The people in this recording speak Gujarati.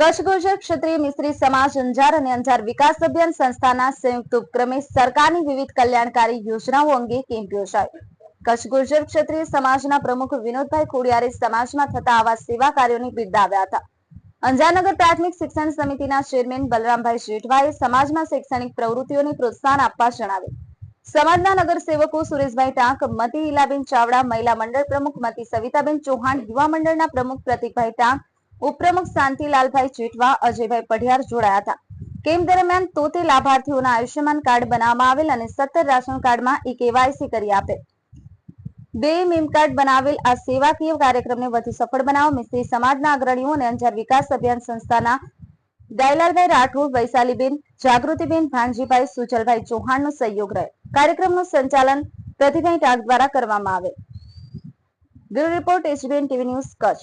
કચ્છ ગુર્જર ક્ષત્રિય મિસ્ત્રી સમાજ અંજાર અને અંજાર વિકાસ અભિયાન સંસ્થાના સંયુક્ત ઉપક્રમે સરકારની વિવિધ કલ્યાણકારી યોજનાઓ અંગે કેમ્પ યોજાયો। કચ્છ ગુર્જર ક્ષત્રિય સમાજના પ્રમુખ વિનોદભાઈ ખોડિયારે સમાજમાં થતા આવા સેવા કાર્યોને બિરદાવ્યા હતા। અંજારનગર પ્રાથમિક શિક્ષણ સમિતિના ચેરમેન બલરામભાઈ જેઠવાએ સમાજમાં શૈક્ષણિક પ્રવૃત્તિઓને પ્રોત્સાહન આપવા જણાવ્યું। સમાજના નગરસેવકો સુરેશભાઈ ટાંક, મતી ઈલાબેન ચાવડા, મહિલા મંડળ પ્રમુખ મતી સવિતાબેન ચૌહાણ, યુવા મંડળના પ્રમુખ પ્રતિકભાઈ ટાંક, ઉપપ્રમુખ શાંતિલાલભાઈ જેઠવા, અજયભાઈ પઢિયાર જોડાયા હતા। કેમ્પ દરમિયાન 73 લાભાર્થીઓના આયુષ્યમાન કાર્ડ બનાવવામાં આવેલ અને 17 રાશન કાર્ડમાં ઈ-કેવાયસી કરી આપેલ, 2 મીમ કાર્ડ બનાવેલ। આ સેવાકીય કાર્યક્રમને વધુ સફળ બનાવવા મિસ્ત્રી સમાજના અગ્રણીઓ અને અંજાર વિકાસ અભિયાન સંસ્થાના દયાલાલભાઈ રાઠોડ, વૈશાલીબેન, જાગૃતિબેન, ભાનજીભાઈ, સુજલભાઈ ચૌહાણનો સહયોગ રહ્યો। કાર્યક્રમનું સંચાલન પ્રતિભાઈ ટાંક દ્વારા કરવામાં આવેલ। Bureau report, HBN TV news, Kutch.